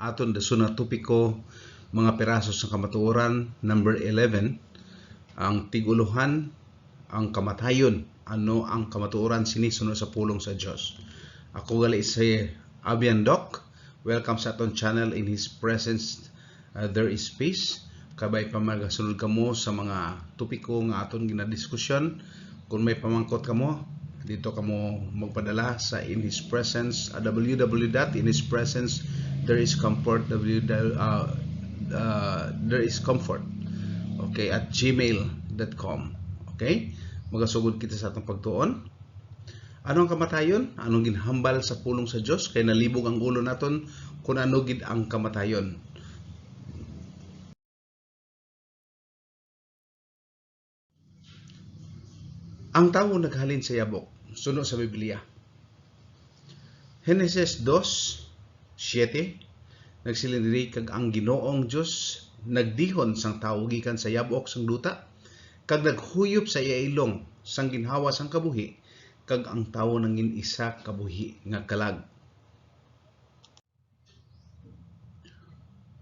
aton dasun topiko mga piraso sa kamatuoran number 11 ang tiguluhan ang kamatayon. Ano ang kamatuoran sinisunod sa pulong sa Dios. Ako gali si Abian Doc. Welcome sa aton channel. In His presence there is peace. Kabay pa magasunod kamo sa mga topiko nga aton ginadiskusyon. Kung may pamangkot kamo, dito kamo magpadala sa In His Presence, www.inhispresence there is comfort, there is comfort, okay, at gmail.com. Okay, magasugod kita sa atong pagtuon. Anong kamatayon? Anong ginhambal sa pulong sa Dios? Kay nalibog ang ulo naton kung ano gid ang kamatayon. Ang tawo naghalin sa yabok, suno sa Biblia. Genesis 2:7 nagsiling diri kag ang Ginoong Dios nagdihon sang tawo gikan sa yabok sang duta kag naghuyop sa iya ilong sang ginhawa sang kabuhi kag ang tawo nangin isa kabuhi nga kalag.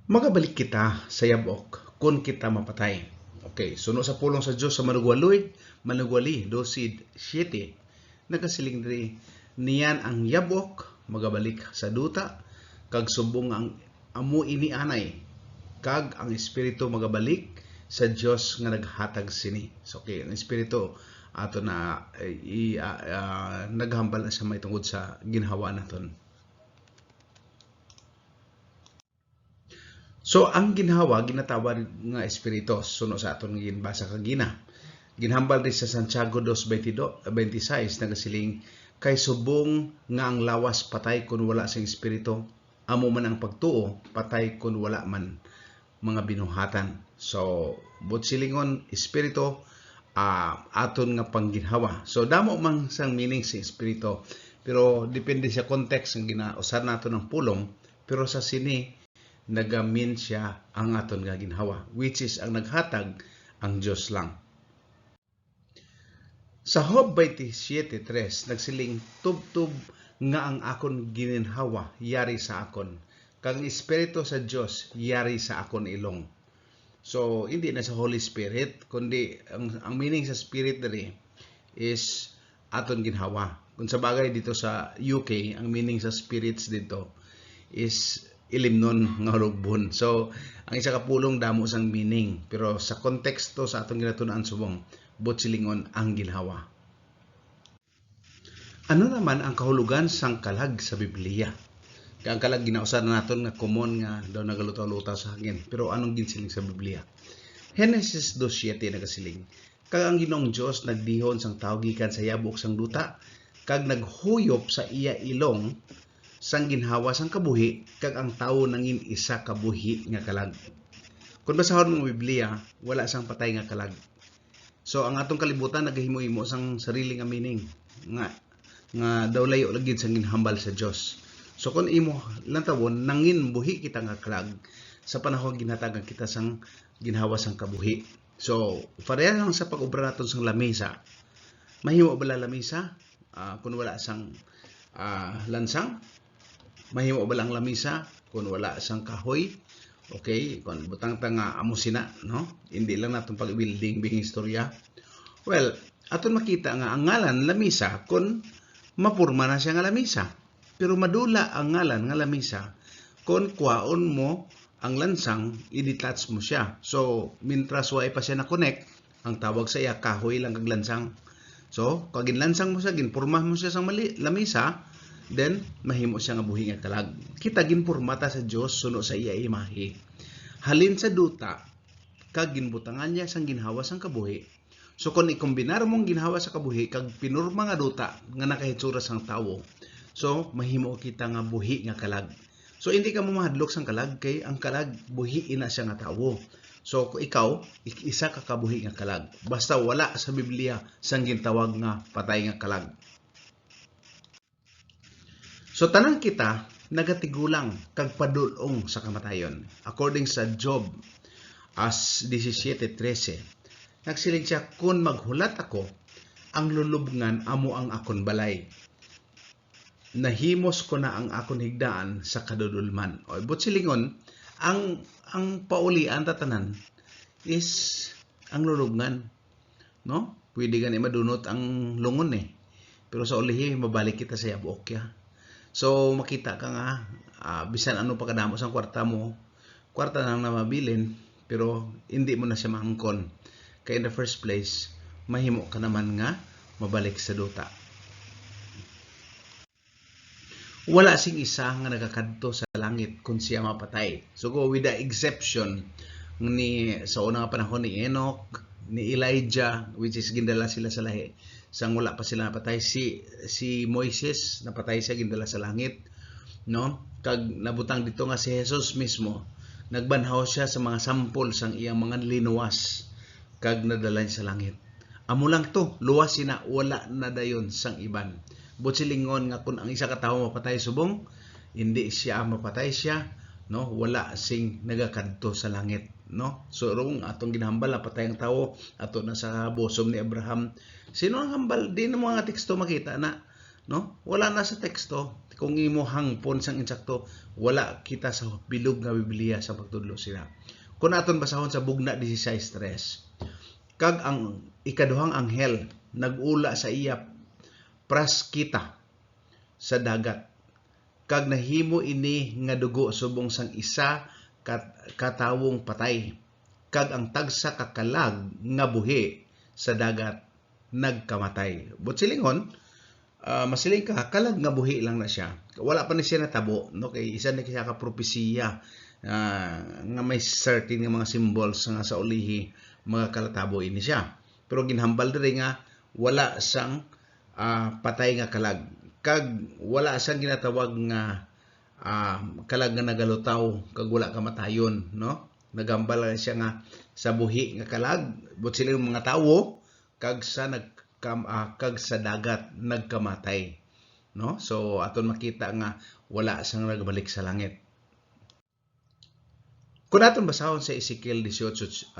Magabalik kita sa yabok kung kita mapatay. Okay, suno sa pulong sa Dios sa Manugwali 12:7 nagasiling diri niyan ang yabok magabalik sa duta kag subong ang amo ini anay kag ang espiritu magabalik sa Dios nga naghatag sini. So okay, ang espiritu ato na naghambal na sa may tungod sa ginhawa naton. So ang ginhawa ginatawag nga espiritu suno sa aton ginbasa kagina. Ginhambal din sa Santiago 2:26 nagasiling kay subong nga ang lawas patay kun wala sing espiritu, amo man ang pagtuo patay kun wala man mga binuhatan. So but silingon espiritu aton nga pangginhawa. So damo man sang meaning sa espiritu, pero depende sa context ng ginausan nato ng pulong, pero sa sini nagamin siya ang aton nga ginhawa, which is ang naghatag ang Dios lang. Sa Job 27:3 nagsiling tubtub nga ang akon gininhawa yari sa akon kag espiritu sa Dios yari sa akon ilong. So hindi na sa Holy Spirit kundi ang meaning sa spirit diri is aton ginhawa. Kung sa bagay dito sa UK ang meaning sa spirits dito is ilimnon nga lugbon. So ang isa ka pulong damo sang meaning, pero sa konteksto sa atong ginatun-an subong silingon ang ginhawa. Ano naman ang kahulugan sang kalag sa Biblia? Kaya ang kalag ginausan naton nga common nga daw nagalutaw-lutaw sa hangin, pero anong ginsiling sa Biblia? Genesis 2:7 nagasiling kag ang Ginoong Dios nagdihon sang tawo gikan sa yabok sang duta kag naghuyop sa iya ilong sang ginhawa sang kabuhi kag ang tawo nangin isa kabuhi nga kalag. Kung basahon mo Biblia, wala sang patay nga kalag. So ang atong kalibutan nagahimo-himo sang sarili nga meaning nga daw layo lagi sang ginhambal sa Dios. So kung imo lang tawon nangin buhi kita nga kalag sa panahon ginhatagan kita sang ginhawa sang kabuhi. So pareha lang sa pag-obra naton sang lamesa. Mahimo ba lamesa kung wala sang lansang? Mahimo ba lang lamesa kung wala sang kahoy? Okay, kung butang nga amusina, no? Hindi lang natin pag-building bing istorya. Well, aton makita nga ang ngalan lamisa kung mapurma na siya nga lamisa. Pero madula ang ngalan nga lamisa kung kwaon mo ang lansang, i-detach mo siya. So, mintras way pa siya na-connect, ang tawag sa iya kahoy lang kag lansang. So, kag ginlansang mo siya, ginpurma mo siya sang lamisa, then mahimo siya nga buhi nga kalag. Kita ginpormata sa Dios suno sa iya imahe. Halin sa duta kag ginbutangan niya sang ginhawa sang kabuhi. So kung ikombinar mong ginhawa sa kabuhi kag pinurma nga duta nga nakahitsura sang tawo, so mahimo kita nga buhi nga kalag. So hindi ka mo mahadlok sang kalag kay ang kalag buhi ina siya nga tawo. So kung ikaw isa ka kabuhi nga kalag, basta wala sa Biblia sang gintawag nga patay nga kalag. So tanang kita nagatigulang kag padulong sa kamatayon. According sa Job 17:13, nagsiling siya, kun maghulat ako, ang lulubngan amo ang akon balay. nahimos ko na ang akon higdaan sa kadudulman. O but silingon, ang paulian tatanan is ang lulubngan, no? Pwede gani madunot ang lungon eh. Pero sa ulihi mabalik kita sa yabok ya. So makita ka nga bisan ano pa kadamo sa kwarta mo, kwarta nang namabilin pero hindi mo na siya maangkon. Kaya in the first place, mahimo ka naman nga mabalik sa duta. Wala sing isa nga nagakadto sa langit kung siya mapatay. So go with the exception ni sa unang panahon ni Enoch, ni Elijah, which is gindala sila sa lahi. Sang wala pa sila napatay, si Moises napatay siya gindala sa langit, no? Kag nabutang dito nga si Jesus mismo, nagbanhaw siya sa mga sampol sang iyang mga linuwas kag nadala sa langit. Amo lang to, luwas sina, wala na dayon sang iban. Butsilingon nga kung ang isa ka tawo mapatay subong, hindi siya mapatay siya, no? Wala sing nagakadto sa langit, no? So rong atong ginahambal na patay ang tawo ato na sa bosom ni Abraham. Sino ang hambal? Di na mga teksto makita na, no? Wala na sa teksto. Kung imo hangpon sang insakto, wala kita sa bilog nga Biblia sa pagtudlo sila. Kung aton basahon sa bugna 16:3, kag ang ikaduhang anghel nagula sa iya praskita sa dagat, kag nahimo ini nga dugo subong sang isa katawong patay, kag ang tagsa ka kalag nga buhi sa dagat nagkamatay. Butsilingon, masiling ka kalag nga buhi lang na siya, wala pa ni siya natabo, no? Kay isa ni siya ka propesiya nga may certain nga mga symbols nga sa ulihi mga kalatabo ini siya. Pero ginhambal diri nga wala sang patay nga kalag, kag wala sang ginatawag nga kalag nga nagalutaw kag wala kamatayon, no? Nagambal siya nga sa buhi nga kalag, but sila yung mga tawo kag sa dagat nagkamatay, no? So aton makita nga wala sang nagbalik sa langit. Kung aton basahon sa Ezekiel 18:20,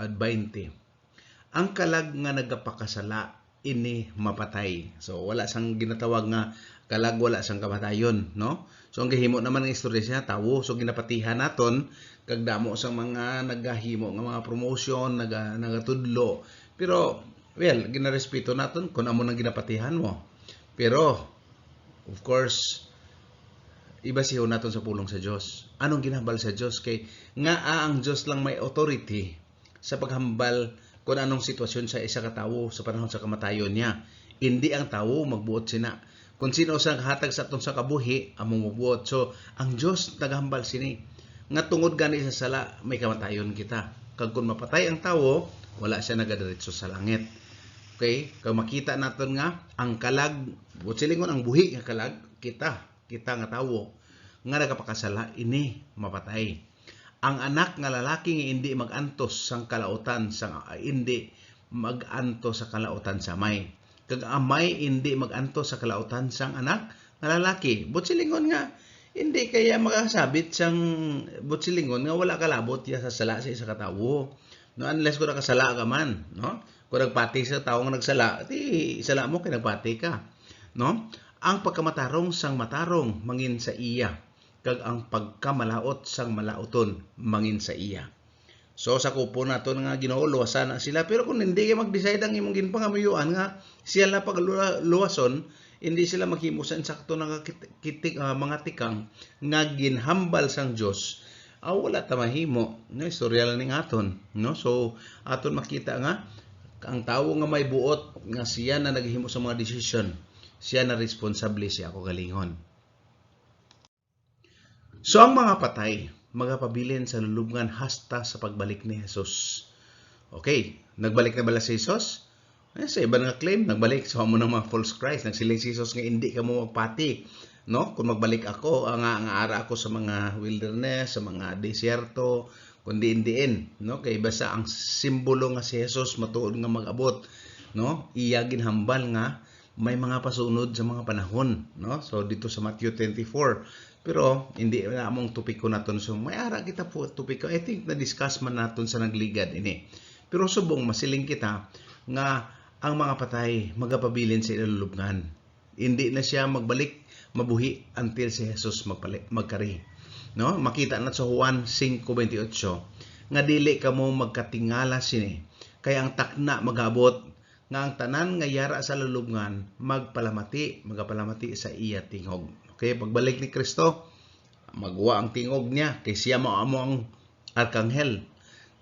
ang kalag nga nagapakasala ini mapatay. So wala sang ginatawag nga kalag, wala sang kamatayon, no? So ang gihimo naman ng istorya siya tawo. So ginapatihan naton kag damo sang mga nagahimo nga mga promotion, nagatudlo. Pero well, ginarespeto naton kung amo nang ginapatihan mo. Pero of course, iba siya naton sa pulong sa Dios. Anong ginhambal sa Dios? Kay nga ang Dios lang may authority sa paghambal kung anong sitwasyon sa isa ka tawo sa panahon sa kamatayon niya. Hindi ang tawo magbuot sina. Kung sino sa hatag sa aton sa kabuhi, among magbuot. So, ang Dios naghambal sini. Nga tungod gani sa sala, may kamatayon kita. Kag kung mapatay ang tawo, wala siya nagadiretso sa langit. Okay? Kag makita naton nga, ang kalag, butsilingon ang buhi nga kalag, kita nga tawo, nga nagapakasala, ini mapatay. Ang anak nga lalaki nga hindi magantos sang kalautan sang hindi magantos sa kalautan sa amay. Kag amay hindi magantos sa kalautan sang anak nga lalaki. Butsilingon nga hindi kaya makasabit sang butsilingon nga wala kalabot ya sa sala sa isa ka tawo. No, unless kung nakasala ka man, no? Kung nagpati sa tawo nga nagsala, di sala mo kay nagpati ka, no? Ang pagkamatarong sang matarong mangin sa iya, kag ang pagkamalaot sang malauton mangin sa iya. So sa kupo naton nga Ginoo, luwasan na sila, pero kung hindi kay mag-decide ang imong ginpangamuyuan nga siya la pagluwason, hindi sila maghimo sa insakto nga mga tikang nga ginhambal sang Dios. Wala ta mahimo, no? Istorya lang ning aton, no? So aton makita nga ang tawo nga may buot nga siya na naghimo sa mga desisyon, siya na responsable siya ako galingon. So ang mga patay, magapabilin sa lulubngan hasta sa pagbalik ni Jesus. Okay, nagbalik na bala si Jesus? Sa iba nga claim, nagbalik. So amo ng mga false Christ, nagsiling si Jesus nga hindi ka mo magpati. No? Kung magbalik ako, nga ara ako sa mga wilderness, sa mga desierto, kundi indiin. No? Kaya basta ang simbolo nga si Jesus matuod nga mag-abot. No? Iya ginhambal nga may mga pasunod sa mga panahon, no? So dito sa Matthew 24. Pero hindi na among topiko naton, so may ara kita po topiko. I think na discuss man naton sa nagligad ini. Pero subong masiling kita nga ang mga patay magapabilin sa ilulubngan. Hindi na siya magbalik mabuhi until si Jesus magkari. No? Makita na sa Juan 5:28 nga dili kamo magkatingala sini kay ang takna magabot nga ang tanan nga yara sa lulubngan magapalamati sa iya tingog. Okay, pagbalik ni Kristo magwa ang tingog niya kay siya mao ang arkanghel,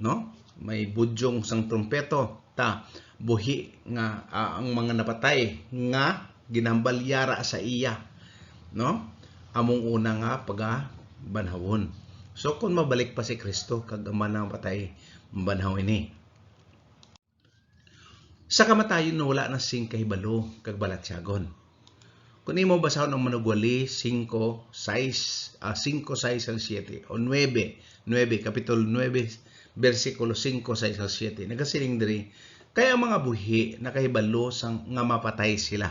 no? May budyong sang trumpeto ta buhi nga ang mga napatay nga ginambal yara sa iya, no? Among una nga banhawon. So kung mabalik pa si Kristo kag man ang patay banhaw ini. Sa kamatayon wala na sing kahibalo kag balatyagon. Kung imo basahon ang manugwali 5:6 al 7 o 9 kapitulo 9 bersikulo 5:6 al 7 nagasiling diri kaya ang mga buhi nakahibalo sang nga mapatay sila.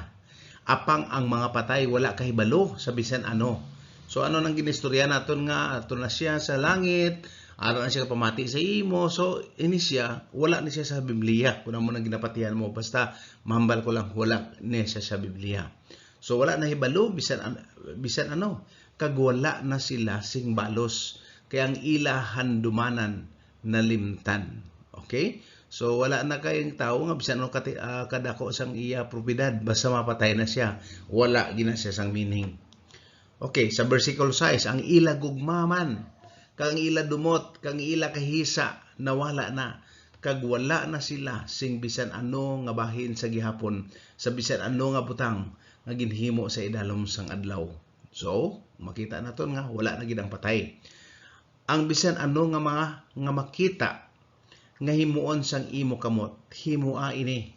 Apang ang mga patay wala kahibalo sa bisan ano. So ano nang ginistorya naton nga ato na siya sa langit, araw na siya pamati sa imo. So ini siya, wala ni siya sa Biblia. Kung mo nang ginapatihan mo, basta mahambal ko lang wala ni siya sa Biblia. So wala na hibalo bisan ano, kag wala na sila sing balos kay ang ilahan dumanan nalimtan. Okay? So wala na kayong tao nga bisan ano kadako sang iya propiedad basta mapatay na siya, wala gina siya sang meaning. Okay, sa versikulo 6, ang ila gugmaman, kang ila dumot, kang ila kahisa, nawala na. Kag wala na sila sing bisan ano nga bahin sa gihapon, sa bisan ano nga butang nga ginhimo sa idalom sang adlaw. So, makita naton nga wala na gid ang patay. Ang bisan ano nga mga nga makita nga himuon sang imo kamot, himua ini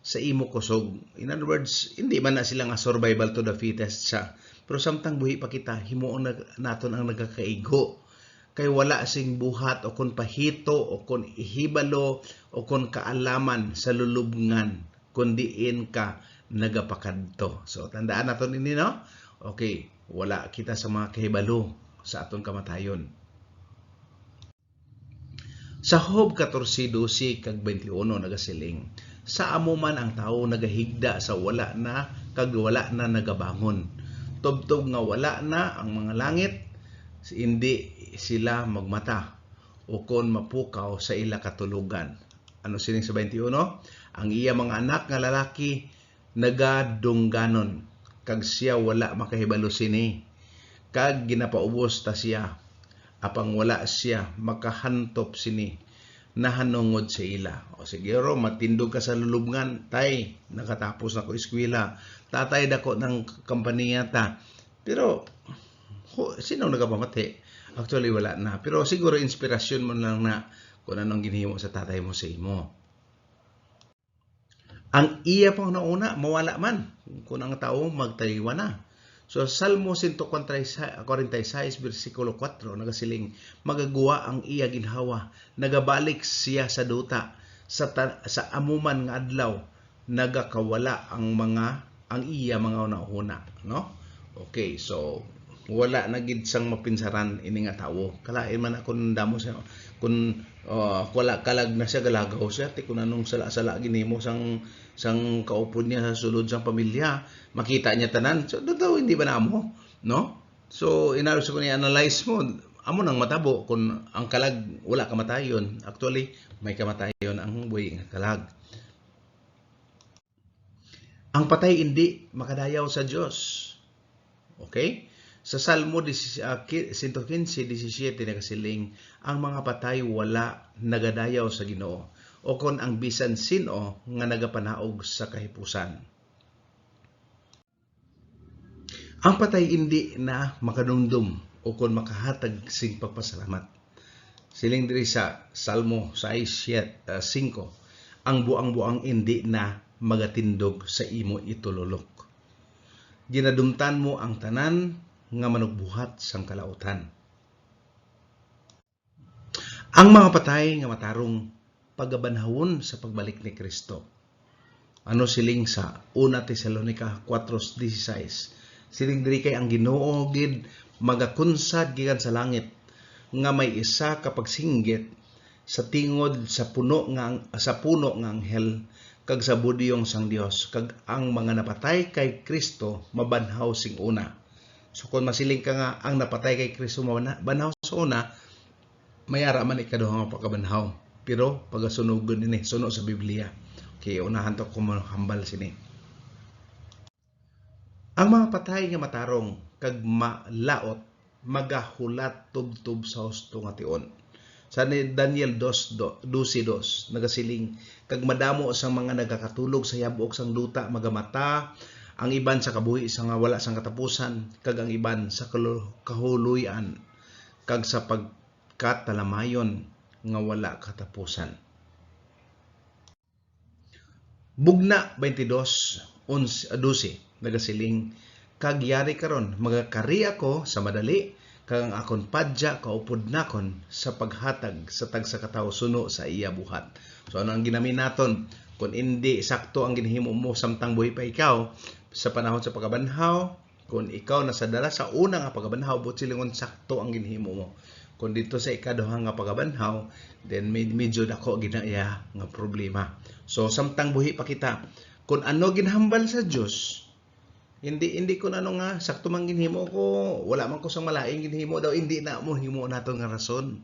sa imo kusog. In other words, hindi man na sila nga survival to the fittest siya. Pero samtang buhi pa kita, himuon naton ang nagakaigo. Kay wala sing buhat o kon pahito o kon ihibalo o kon kaalaman sa lulubngan kundiin ka nagapakadto. So tandaan naton ini, no? Okay, wala kita sa mga kahibalo sa aton kamatayon. Sa Job 14:12 kag 21 nagasiling, sa amo man ang tawo nagahigda sa wala na kag wala na nagabangon. Tubtob nga wala na ang mga langit, hindi sila magmata o kon mapukaw sa ila katulugan. Ano sining sa 21? Ang iya mga anak nga lalaki nagadungganon kag siya wala makahibalo sini. Kag ginapaubos ta siya apang wala siya makahantop sini nahanungod sa ila. O siguro matindog ka sa lulubngan, tay, nakatapos na ko eskwela, tatay dako ng kampanya ta. Pero sino nagapamati? Actually wala na. Pero siguro inspirasyon mo lang na kung anong ginhimo sa tatay mo sa imo. Ang iya pang nauna mawala man kung ang tao magtaywa na. So Salmo 146 bersikulo 4 nagasiling, magagawa ang iya ginhawa, nagabalik siya sa duta, sa amuman nga adlaw nagakawala ang iya mga una-una, no? Okay, so wala na gid sang mapinsaran ini nga tawo. Kalain man ako damo siya kun wala kalag na siya galagaw siya ti kun anong sala-sala ginimo sang kaupod niya sa sulod sang pamilya, makita niya tanan. So daw hindi ba namo, no? So inaros ko ni analyze mo amo nang matabo kung ang kalag wala kamatayon. Actually may kamatayon ang buhi nga kalag. Ang patay hindi makadayaw sa Dios. Okay? Sa Salmo 115:17 nagasiling, ang mga patay wala nagadayaw sa Ginoo o kon ang bisan sino nga nagapanaog sa kahipusan. Ang patay hindi na makadumdum o kon makahatag sing pagpasalamat. Siling diri sa Salmo 5, ang buang-buang hindi na magatindog sa imo itulolok. Ginadumtan mo ang tanan nga manugbuhat sang kalautan. Ang mga patay nga matarong pagabanhawon sa pagbalik ni Kristo. Ano siling sa 1 Tesalonica 4:16? Siling diri kay ang Ginoo gid magakunsad gikan sa langit nga may isa ka pagsinggit sa tingod sa puno nga anghel kag sa budyong sang Dios kag ang mga napatay kay Kristo mabanhaw sing una. So kung masiling ka nga ang napatay kay Kristo banhaw sa una, mayara man ikaduha nga pagkabanhaw. Pero pagasunugon ini suno sa Biblia. Okay, unahan to kung hambal sini. Ang mga patay nga matarong kag malaot magahulat tubtub sa husto nga tion. Sa Daniel 2:12 nagasiling kag madamo sa mga nagakatulog sa yabok sang duta magamata, ang iban sa kabuhi sa nga wala sang katapusan, kag ang iban sa kahuluyan, kag sa pagkatalamayon nga wala katapusan. Bugna 22:12 nagasiling kag yari karon magakari ako sa madali kag ang akon padya kaupod nakon sa paghatag sa tagsa ka tawo suno sa iya buhat. So ano ang ginamin naton? Kung hindi sakto ang ginhimo mo samtang buhi pa ikaw sa panahon sa pagkabanhaw, kung ikaw nasa dala sa una nga pagkabanhaw, but silingon sakto ang ginhimo mo. Kung dito sa ikaduha nga pagkabanhaw, then medyo dako ginaya nga problema. So samtang buhi pa kita, kung ano ginhambal sa Dios, hindi ko na nga sakto man ginhimo ko, wala man ko sang malaing ginhimo daw, hindi na mo himo naton nga rason.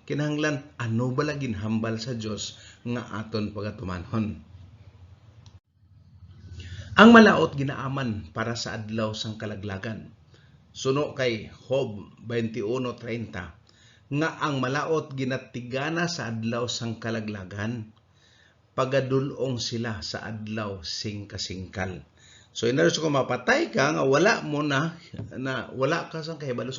Kinahanglan ano bala ginhambal sa Dios nga aton pagatumanhon. Ang malaot ginaaman para sa adlaw sang kalaglagan. Suno kay Job 21:30 nga ang malaot ginatigana sa adlaw sang kalaglagan, pagadulong sila sa adlaw sing kasingkal. So inaros ko mapatay ka nga wala mo na wala ka sang kahibalo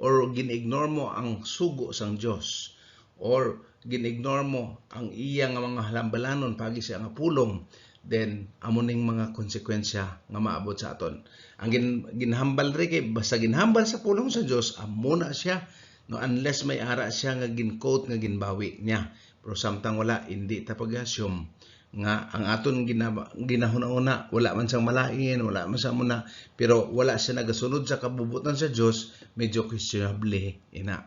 or ginignore mo ang sugo sang Dios or ginignore mo ang iya nga mga halambalanon pagi siya nga pulong, then amo ning mga konsekwensya nga maabot sa aton. Ang ginhambal ri kay basta ginhambal sa pulong sa Dios amo na siya, no, unless may ara siya nga gin-quote nga ginbawi niya. Pero samtang wala, hindi ta pag-assume nga ang aton ginahuna-una wala man siyang malain, wala man siyang muna, pero wala siya nagasunod sa kabubutan sa Dios, medyo questionable ina.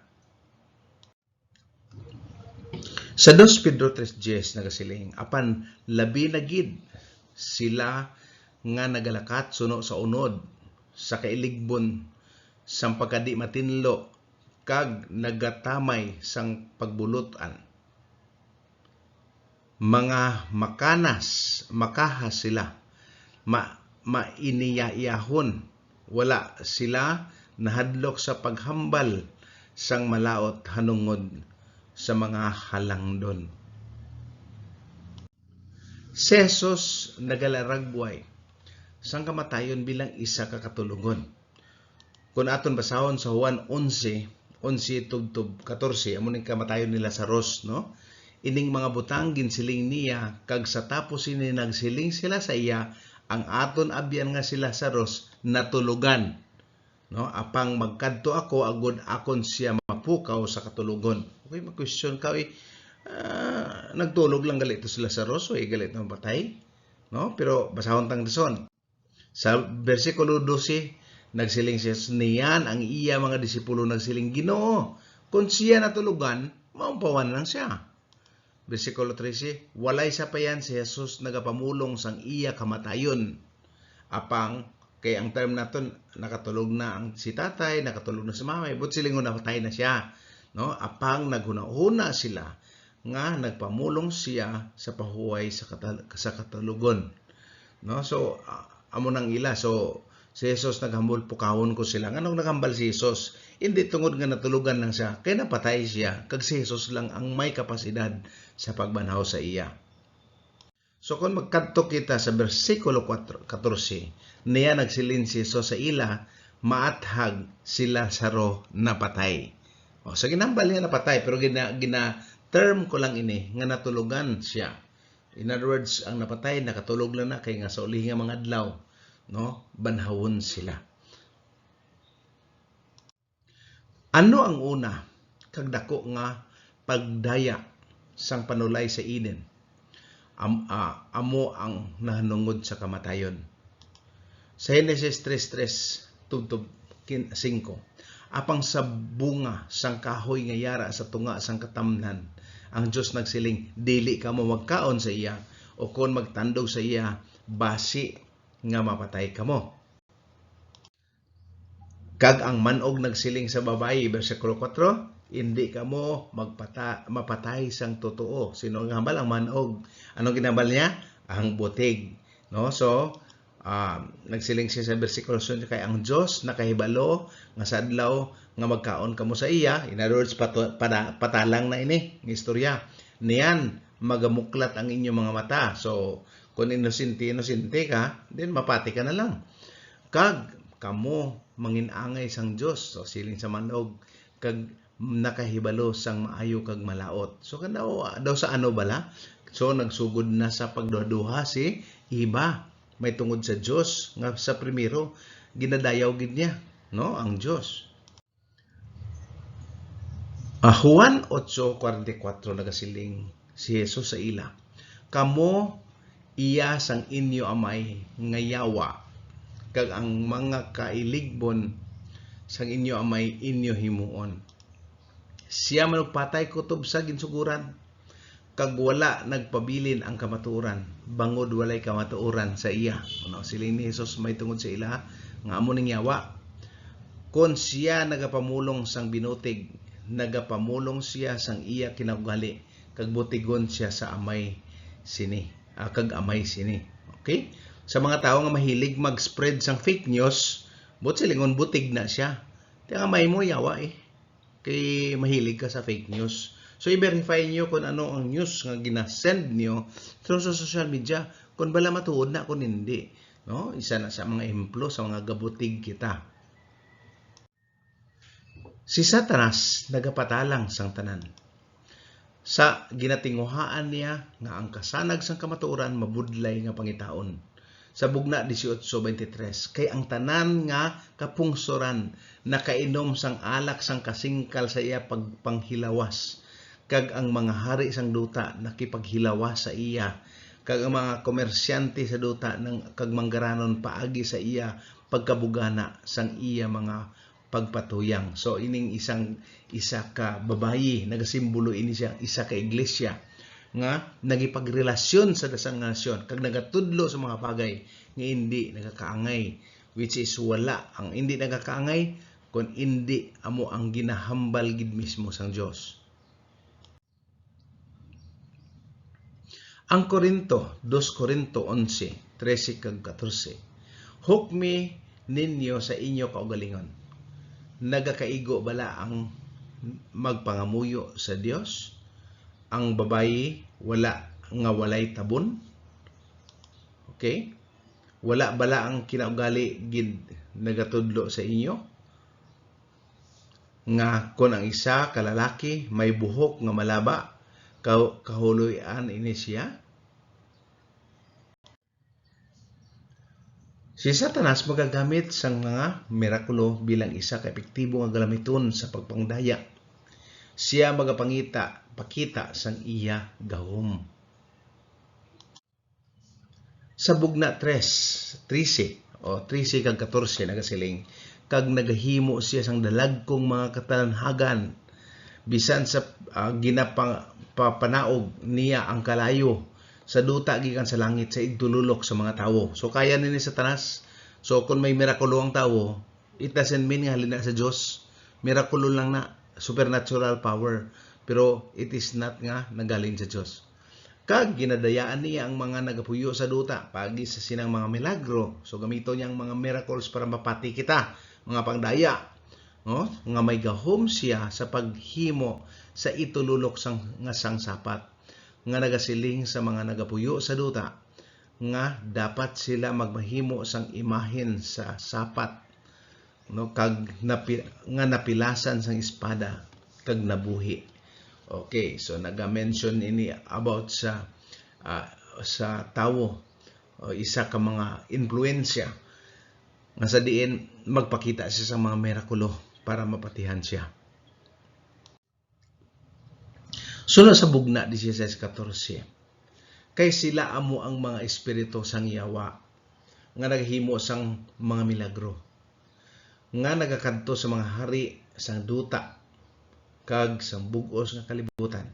Sa 2 Pedro 3:10 nagasiling apan labi na gid sila nga nagalakat suno sa unod sa kailigbon sang pagkadi matinlo kag nagatamay sang pagbulutan. Mga makahas sila, mainiyahon, wala sila nahadlok sa paghambal sang malaot hanungod sa mga halangdon. Si Jesus nagalaragway sang kamatayon bilang isa ka katulungon. Kung aton basahon sa Juan 11:11-14, amo ning kamatayon ni Lazarus, no? Ining mga butang ginsiling niya kag sa tapos ini nagsiling sila sa iya, ang aton abyan nga si Lazarus natulugan, no, apang magkadto ako agud akon siya mapukaw sa katulugon. Okay, mag-question ka, nagtulog lang galit to si Lazarus o galit na patay, no? Pero basahon tang dison sa bersikulo 12 nagsiling siya niyan ang iya mga disipulo nagsiling, Ginoo, kung siya natulugan maupawan lang siya. Versikulo 13, walay sa payan si Jesus nagapamulong sang iya kamatayon. Apang, kay ang term naton nakatulog na ang si tatay, nakatulog na si mamay, but siling napatay na siya. No? Apang naghuna-huna sila nga nagpamulong siya sa pahuway sa katulugon. No? So, amo nang ila. So, si Jesus naghambol pukawon ko sila. Anong naghambal si Jesus? Hindi tungod nga natulugan lang siya, kaya napatay siya, kag si Jesus lang ang may kapasidad sa pagbanhaw sa iya. So kung magkadto kita sa bersikulo 14, niya nagsilin si Jesus sa ila, maathag sila saro napatay. O, so ginambal niya napatay, pero gina-term ko lang ini, nga natulugan siya. In other words, ang napatay, nakatulog lang na, kay nga sa uli nga mga adlaw, no, banhawon sila. Ano ang una kag dako nga pagdaya sang panulay sa Eden? Amo ang nahanungod sa kamatayon. Sa Genesis 3:3-5, apang sa bunga sang kahoy nga yara sa tunga sang katamnan, ang Dios nagsiling, dili ka mo magkaon sa iya, o kon magtandog sa iya, basi nga mapatay kamo. Kag ang manog nagsiling sa babayi, versikulo 4, hindi ka mo mapatay sang totoo. Sino ang hambal? Ang manog. Anong ginambal niya? Ang butig. No? So, nagsiling siya sa versikulo 5, kay ang Diyos nakahibalo nga sa adlaw nga magkaon kamo sa iya. In other words, patalang na ini ng istorya. Niyan, magamuklat ang inyong mga mata. So, kung inosente ka, then mapati ka na lang. Kag kamo manginangay sang Dios, so siling sa manog, kag nakahibalo sang maayo kag malaot. So daw sa ano bala? So nagsugod na sa pagduduha si iba, may tungod sa Dios nga sa primero ginadayaw gid niya, no, ang Dios. Juan 8:44 nagasiling si Jesus sa ila, kamo iya sang inyo amay nga yawa, kag ang mga kailigbon sang inyo amay inyo himuon. Siya manugpatay kutob sa ginsuguran, kag wala nagpabilin ang kamatuoran, bangod walay kamatuoran sa iya. Ano siling ni Jesus may tungod sa ila nga amo ning yawa. Kon siya nagapamulong sang binutig, nagapamulong siya sang iya kinaugali, kag butigon siya sa amay sini, kag amay sini. Okay? Sa mga tao nga mahilig mag-spread sang fake news, but silingon butig na siya. Kaya may mo yawa kay mahilig ka sa fake news. So i-verify niyo kung ano ang news nga gina-send niyo through sa social media, kung bala matuod na kung hindi, no? Isa na sa mga ehemplo sa mga gabutig kita. Si Satanas nagapatalang sang tanan. Sa ginatinguhaan niya nga ang kasanag sang kamatuoran mabudlay nga pangitaon. Sa bugna 18:23, kay ang tanan nga kapungsoran nakainom sang alak sang kasingkal sa iya pagpanghilawas, kag ang mga hari sang duta nakipaghilawas sa iya, kag ang mga komersyante sa duta kag manggaranon paagi sa iya pagkabugana sang iya mga pagpatuyang. So ining isa ka babayi, nagasimbolo ini siya isa ka iglesia nga nagipagrelasyon sa dasang nasyon, kag nagatudlo sa mga bagay nga hindi nagakaangay, which is wala ang hindi nagakaangay kung hindi amo ang ginahambal gid mismo sang Dios. Ang Korinto, 2 Korinto 11:13 kag 14. Hukmi ninyo sa inyo kaugalingon. Nagakaigo bala ang magpangamuyo sa Dios? Ang babayi walay tabon? Okay? Wala bala ang kinaugali gid nagatudlo sa inyo? Nga kon ang isa kalalaki may buhok nga malaba, kahuloyan ini siya? Si Satanas magagamit sang mga mirakulo bilang isa ka epektibo nga galamiton sa pagpangdaya. Siya pakita sang iya gahom. Sa bugna 13 kag 14 nagasiling, kag nagahimo siya sang dalagkong mga katanhagan, bisan sa ginapapanaog niya ang kalayo sa duta gikan sa langit sa igdululok sa mga tawo. So kaya ni Satanas. So kung may mirakulo ang tawo, it doesn't mean nga halina sa Dios. Mirakulo lang na, supernatural power, pero it is not nga nagaling sa Dios. Kag ginadayaan niya ang mga nagapuyo sa duta pagi sa sinang mga milagro. So gamito niya ang mga miracles para mapati kita, mga pangdaya, no? Nga may gahom siya sa paghimo sa itululok sang sapat, nga nagasiling sa mga nagapuyo sa duta nga dapat sila magmahimo sang imahen sa sapat, no, kag napilasan sang espada kag nabuhi. Okay, so naga-mention ini about sa tawo, isa ka mga influensya nga sa diin magpakita siya sa mga mirakulo para mapatihan siya. Sunod sa bugna 16:14, kay sila amo ang mga espiritu sang yawa nga naghimo sang mga milagro, nga nagakadto sa mga hari sang duta kag sang bug-os nga kalibutan,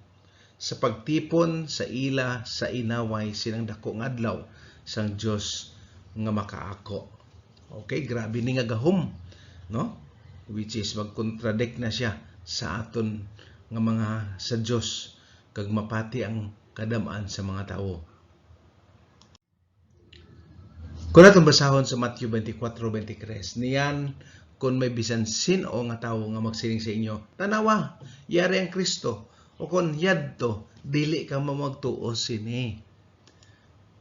sa pagtipon sa ila sa inaway sinang dako nga adlaw sang Dios nga makaako. Okay, grabe ni nga gahom, no? which is mag-contradict na siya sa aton nga mga sa Dios kag mapati ang kadam-an sa mga tao. Kung atong basahon sa Matthew 24:23, niyan kung may bisan sino nga tawo nga magsiling sa inyo, tanawa, yari ang Kristo, o kung yadto, dili ka mamagtuo sini.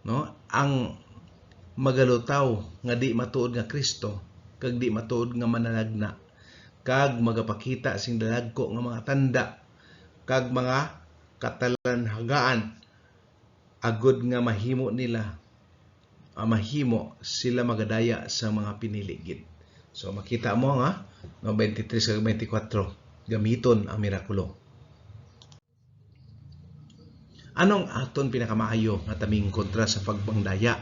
No? Ang magalutaw nga di matuod nga Kristo, kag di matuod nga mananagna, kag magapakita sing dalagko nga mga tanda, kag mga katalanhagaan, agud nga mahimo sila magadaya sa mga piniligid. So makita mo nga, no, 23 kag 24, gamiton ang mirakulo. Anong aton pinakamaayo nga taming kontra sa pagbangdaya?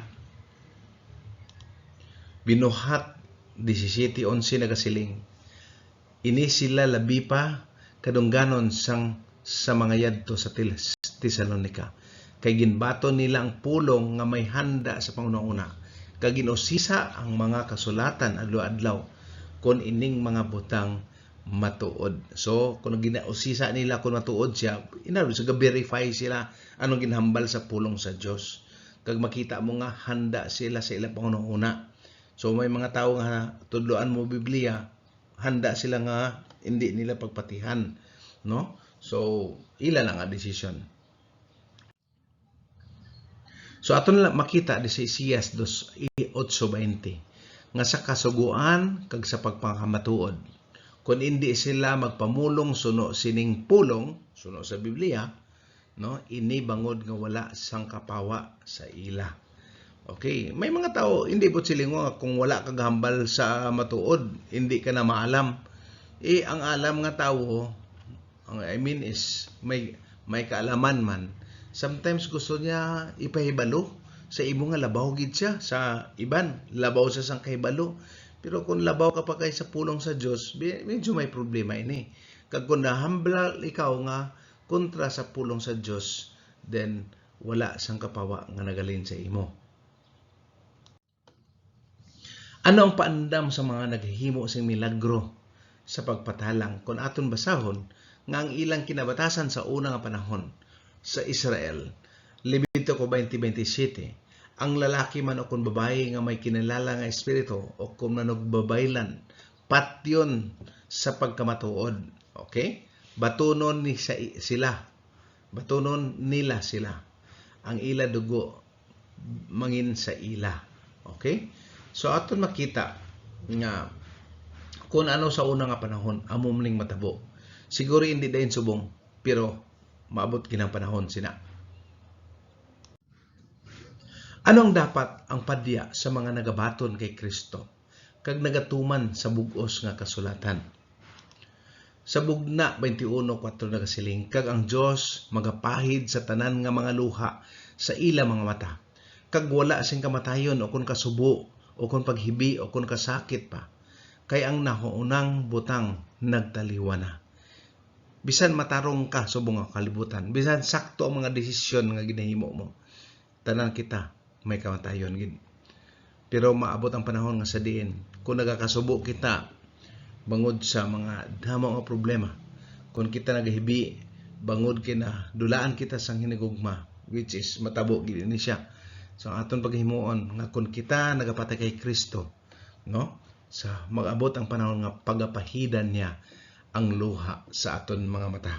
Binuhat 17:11 nagasiling, ini sila labi pa kadungganon sa mga yadto sa Tesalonica. Kay ginbaton nila ang pulong nga may handa sa pangunang-una. Kag ginusisa ang mga kasulatan adlaw-adlaw kon ining mga butang matuod. So kung ginausisa nila kung matuod siya, so verify sila anong ginhambal sa pulong sa Dios. Kag makita mo nga handa sila sa ilang pangunang-una. So may mga tao nga tudloan mo Biblia, handa sila nga hindi nila pagpatihan, no? So ila lang ang decision. So aton lang makita di sa Isaias 8:20 nga sa kasuguan kag sa pagpangamatuod, kung hindi sila magpamulong suno sining pulong suno sa Biblia, no, ini bangod nga wala sang kapawa sa ila. Okay, may mga tao hindi po silingo kung wala kag hambal sa matuod, hindi ka na maalam. Ang alam nga tao, is may kaalaman man. Sometimes gusto niya ipahibalo sa imo nga labaw gid siya sa iban, labaw sa sang kahibalo. Pero kung labaw ka pa kay sa pulong sa Dios, medyo may problema ini. Kag kung nahambal ikaw nga kontra sa pulong sa Dios, then wala sang kapawa nga nagalin sa imo. Ano ang paandam sa mga naghihimo sing milagro sa pagpatalang? Kung aton basahon nga ang ilang kinabatasan sa una nga panahon sa Israel, Levitiko 20:27, ang lalaki man o kung babae nga may kinalala nga espiritu o kung nanugbabaylan, patyon sa pagkamatuod. Okay? Batunon nila sila. Ang ila dugo mangin sa ila. Okay? So aton makita nga kung ano sa una nga panahon amumling matabo. Siguro hindi dayon subong, pero maabot ginang panahon sina. Anong dapat ang padya sa mga nagabaton kay Kristo kag nagatuman sa bug-os nga kasulatan? Sa Bugna 21:4 nagasiling, kag ang Dios magapahid sa tanan nga mga luha sa ila mga mata, kag wala sing kamatayon o kun kasubo o kun paghibi o kun kasakit pa, kay ang nahuunang butang nagtaliwa na. Bisan matarong ka subong nga kalibutan, bisan sakto ang mga desisyon nga ginahimo mo, tanan kita may kamatayon gid. Pero maabot ang panahon nga sa diin kung nagakasubo kita bangod sa mga damo nga problema, kung kita nagahibi bangod kina dulaan kita sang hinigugma, which is matabo gid ni siya. So aton paghimuon nga kung kita nagapatay kay Kristo, no, sa mag-abot ang panahon nga pagapahidan niya ang luha sa aton mga mata.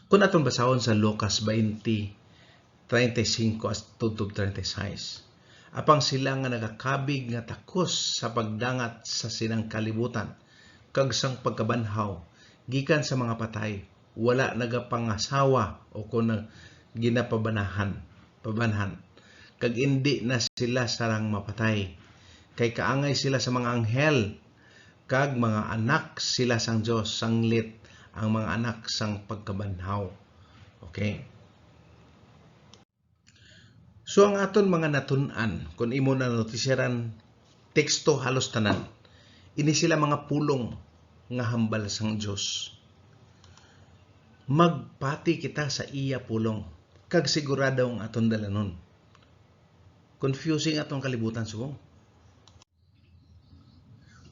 Kung aton basahon sa Lucas 20:35-36, apang sila nga nagakabig nga takos sa pagdangat sa sinang kalibutan kag sang pagkabanhaw gikan sa mga patay, wala nagapangasawa o kun ginapabanhan kag indi na sila sarang mapatay, kay kaangay sila sa mga anghel kag mga anak sila sang Dios, sanglit ang mga anak sang pagkabanhaw. Okay? So ang aton mga natun-an, kung imo na notisyaran teksto halos tanan, ini sila mga pulong nga hambal sang Dios. Magpati kita sa iya pulong, kag sigurado ang aton dalanon. Confusing atong kalibutan subong.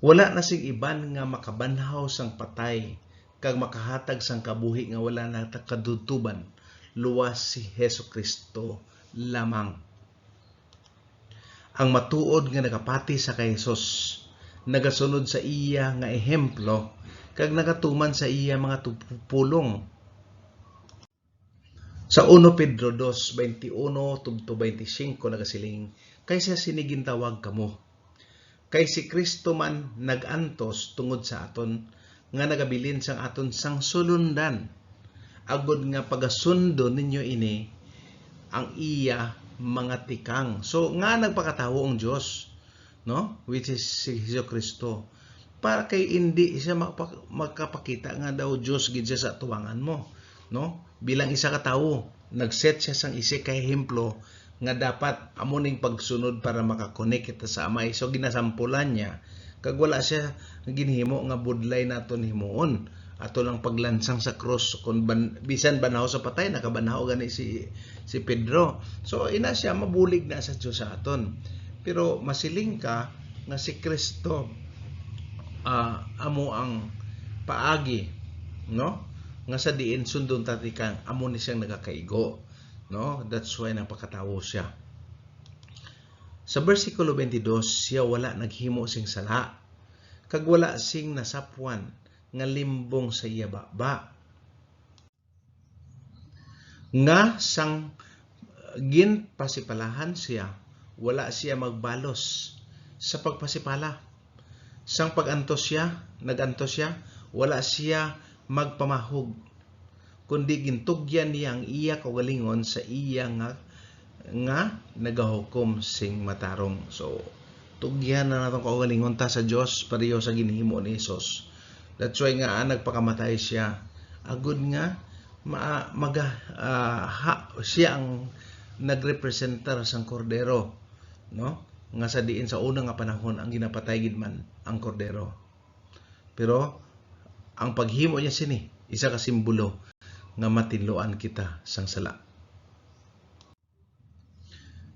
Wala na sing iban nga makabanhaw sang patay kag makahatag sang kabuhi nga wala na kadutuban, luwas si Hesus Kristo lamang. Ang matuod nga nakapati sa kay Hesus, nagasunod sa iya nga ehemplo kag nagatuman sa iya mga pulong. Sa 1 Pedro 2:21-25 nagasiling, kaysa sinigintawag kamo. Kay si Kristo man nagantos tungod sa aton, nga nagabilin sang aton sang sulundan. Agod nga pagasundo ninyo ini, ang iya mga tikang. So, nga nagpakatawo ang Diyos, no? Which is si Hesus Kristo. Para kay hindi siya magkapakita nga daw Diyos gid siya sa tuwangan mo, no? Bilang isa ka tawo, nagset siya sang isig kay ehemplo nga dapat amuning pagsunod para makakonek kita sa Amay. So ginasampulan niya kag wala siya ginhimo nga budlay naton himuon ato lang paglansang sa cross kun bisan banaw sa patay nakabanaw gani si Pedro. So ina siya mabulig na sa Dios sa aton. Pero masiling ka nga si Kristo amo ang paagi, no? Nga sa diin sundon tatikang amo ni siyang nagakaigo, no? That's why napakatawo siya. Sa bersikulo 22, siya wala naghimo sing sala kag wala sing nasapwan nga limbong sa iya baba. Nga sang ginpasipalahan siya, wala siya magbalos sa pagpasipala. Sang pagantos siya, nagantos siya, wala siya magpamahog, kundi gintugyan niya ang iya kaugalingon sa iya nga nagahukom sing matarong. So, tugyan na natong kaugalingon ta sa Dios pareho sa ginhimo ni Hesus. That's why nga nagpakamatay siya. Agud nga siya ang nagrepresentar sang kordero, no? Nga sa diin sa unang nga panahon ang ginapatay gid man ang kordero. Pero ang paghimo niya sini, isa ka simbolo nga matinluan kita sang sala.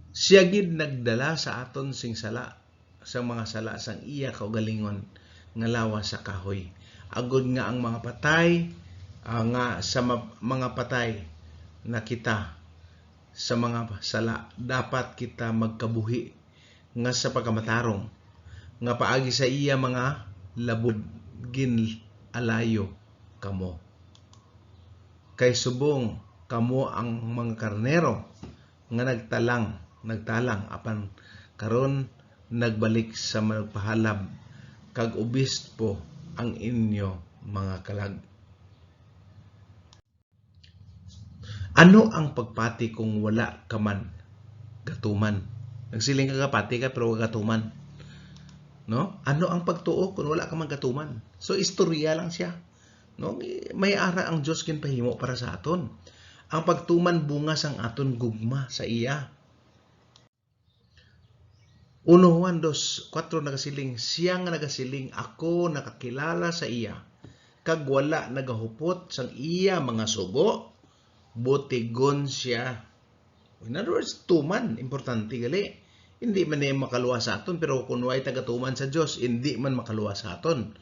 Siya gid nagdala sa aton sing sala, sa mga sala sang iya kaugalingon nga lawas sa kahoy. Agud nga ang mga patay, nga sa mga patay na kita sa mga sala, dapat kita magkabuhi nga sa pagkamatarong, nga paagi sa iya mga labod alayo kamo. Kay subong kamo ang mga karnero nga nagtalang apan karon nagbalik sa magpahalab kag obispo ang inyo mga kalag. Ano ang pagpati kung wala ka man gatuman? Nagsiling ka pati ka pero gatuman. No? Ano ang pagtuo kung wala ka man gatuman? So istorya lang siya. No? May ara ang Dios ginpahimo para sa aton. Ang pagtuman bunga sang aton gugma sa iya. 1 Juan 2:4 nagasiling, siya nga nagasiling, ako nakakilala sa iya, kag wala nagahupot sang iya mga sugo, botigon siya. In other words, tuman, importante gali. Hindi man niya makaluwa sa aton, pero kung way tagatuman sa Dios, hindi man makaluwa sa aton.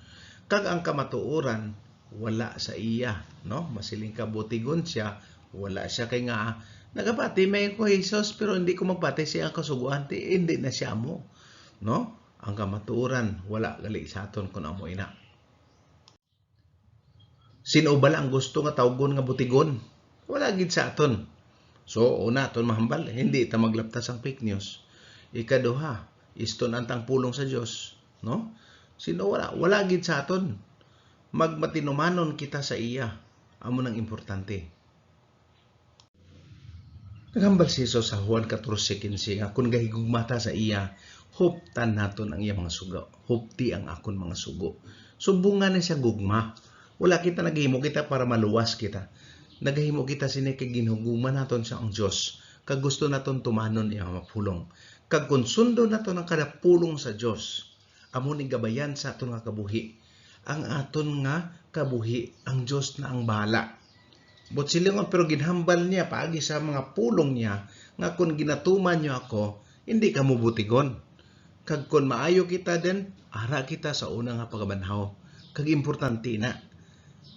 Kag ang kamatuoran, wala sa iya, no? Masiling ka botigon siya, wala siya kay nga nagapati may ko Jesus pero hindi ko magpati siya ang kasuguan, hindi na siya mo, no? Ang kamatuoran wala gali sa aton kun amo ina. Sino bala ang gusto nga tawgon nga botigon? Wala gid sa aton. So una aton mahambal, hindi ta maglaptas ang fake news. Ikaduha, iston antang pulong sa Dios, no? Sino wala gid sa aton. Magmatinumanon kita sa iya, amo nang importante. Naghambal si Jesus sa Juan 14:15 nga kung gahigugmata sa iya, huptan naton ang iya mga sugo. Hupti ang akon mga sugo. Subungan na siya gugma. Wala kita naghimo kita para maluwas kita. Naghimo kita sini kay ginhuguma naton sa ang Dios. Kag gusto naton tumanon iya mapulong. Kag kun sundo naton ang kada pulong sa Dios, amo ni gabayan sa aton nga kabuhi. Ang aton nga kabuhi, ang Dios na ang bahala. But silingon pero ginhambal niya paagi sa mga pulong niya nga kung ginatuman niyo ako, hindi ka mo butigon. Kag kun maayo kita din, ara kita sa una nga pagabanhaw. Kag importante na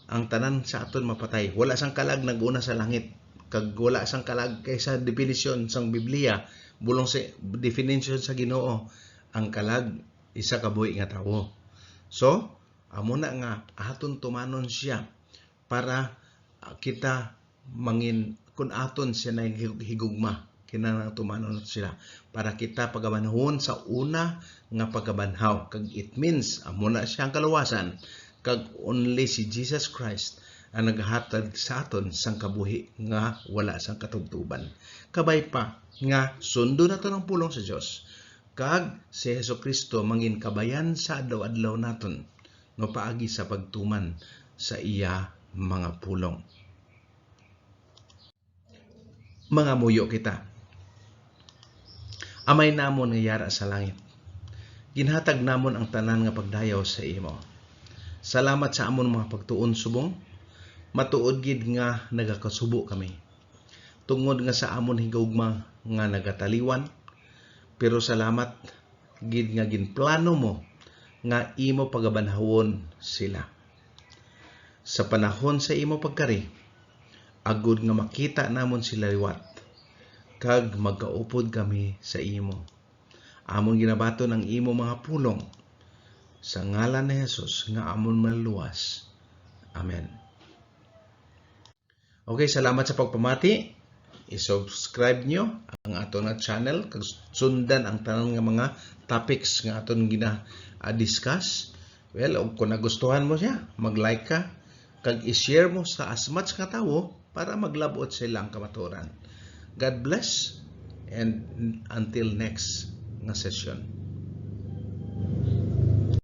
ang tanan sa aton mapatay. Wala sang kalag naguna sa langit. Kag wala sang kalag kaysa definisyon sang Biblia, bulong sa definition sa Ginoo, ang kalag isa ka buhi nga tawo. So, amo na nga aton tumanon siya para kita mangin kun aton siya na higugma kinahanglan tumanon sila para kita pagabanhawon sa una nga pagabanhaw. Kag it means amo na siya ang kaluwasan, kag only si Jesus Christ ang naghatag sa aton sang kabuhi nga wala sang katubtuban. Kabay pa nga sundo naton ang pulong sa Dios, kag si Hesukristo mangin kabayan sa adlaw-adlaw naton no paagi sa pagtuman sa iya mga pulong. Mga muyo kita, amay namon nga yara sa langit, ginhatag namon ang tanan nga pagdayaw sa imo. Salamat sa amon mga pagtuon subong, matuod gid nga nagakasubo kami. Tungod nga sa amon higugma nga nagataliwan, pero salamat gid nga ginplano mo nga imo pagabanhawon sila. Sa panahon sa imo pagkari, agud nga makita namon sila liwat, kag magkaupod kami sa imo. Amon ginabaton ang imo mga pulong, sa ngalan ni Jesus nga amon maluwas. Amen. Okay, salamat sa pagpamati. I-subscribe nyo ang aton nga channel, kag sundan ang tanan nga mga topics nga aton gina-discuss. Well, kung nagustuhan mo siya, mag-like ka, kag i-share mo sa as much nga tawo para maglabot sila ang kamaturan. God bless, and until next nga session.